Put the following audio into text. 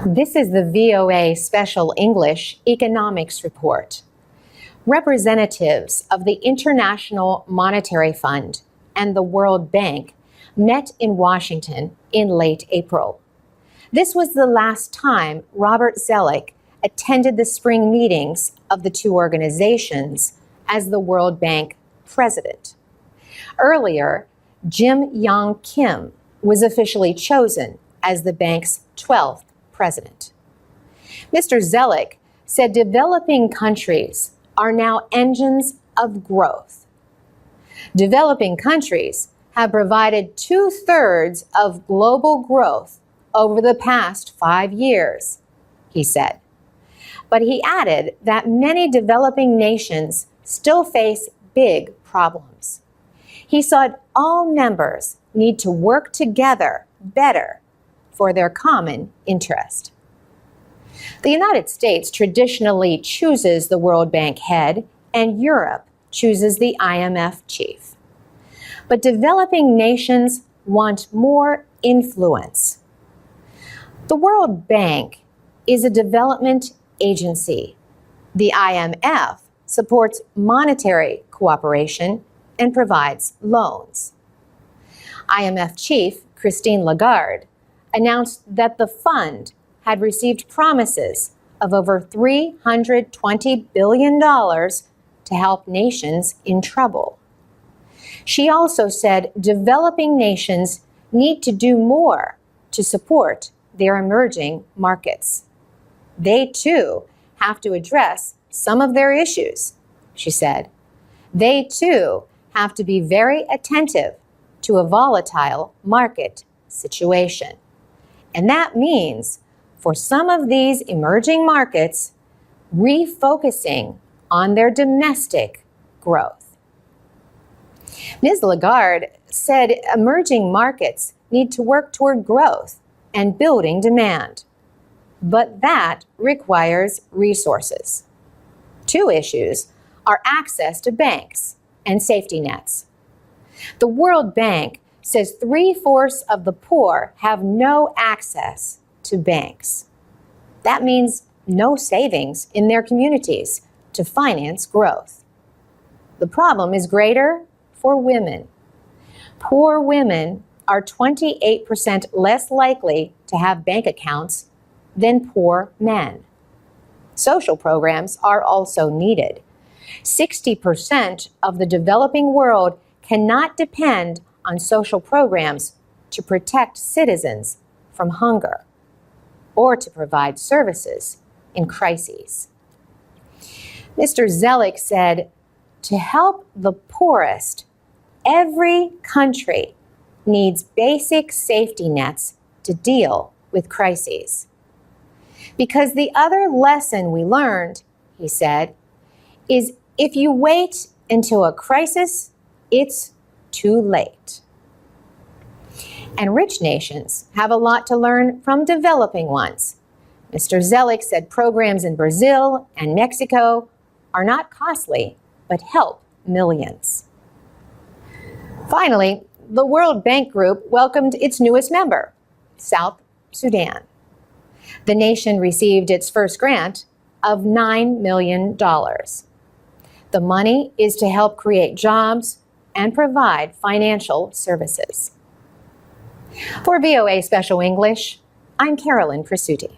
This is the VOA Special English Economics Report. Representatives of the International Monetary Fund and the World Bank met in Washington in late April. This was the last time Robert Zoellick attended the spring meetings of the two organizations as the World Bank president. Earlier, Jim Yong Kim was officially chosen as the bank's 12th president. Mr. Zoellick said developing countries are now engines of growth. Developing countries have provided 2/3 of global growth over the past 5 years, he said. But he added that many developing nations still face big problems. He said all members need to work together better for their common interest. The United States traditionally chooses the World Bank head, and Europe chooses the IMF chief. But developing nations want more influence. The World Bank is a development agency. The IMF supports monetary cooperation and provides loans. IMF chief Christine Lagarde announced that the fund had received promises of over $320 billion to help nations in trouble. She also said developing nations need to do more to support their emerging markets. They too have to address some of their issues, she said. They too have to be very attentive to a volatile market situation. And that means, for some of these emerging markets, refocusing on their domestic growth. Ms. Lagarde said emerging markets need to work toward growth and building demand. But that requires resources. Two issues are access to banks and safety nets. The World Bank says 3/4 of the poor have no access to banks. That means no savings in their communities to finance growth. The problem is greater for women. Poor women are 28% less likely to have bank accounts than poor men. Social programs are also needed. 60% of the developing world cannot depend on social programs to protect citizens from hunger or to provide services in crises. Mr. Zoellick said, to help the poorest, every country needs basic safety nets to deal with crises. Because the other lesson we learned, he said, is if you wait until a crisis, it's too late. And rich nations have a lot to learn from developing ones. Mr. Zoellick said programs in Brazil and Mexico are not costly, but help millions. Finally, the World Bank Group welcomed its newest member, South Sudan. The nation received its first grant of $9 million. The money is to help create jobs and provide financial services. For VOA Special English, I'm Carolyn Presutti.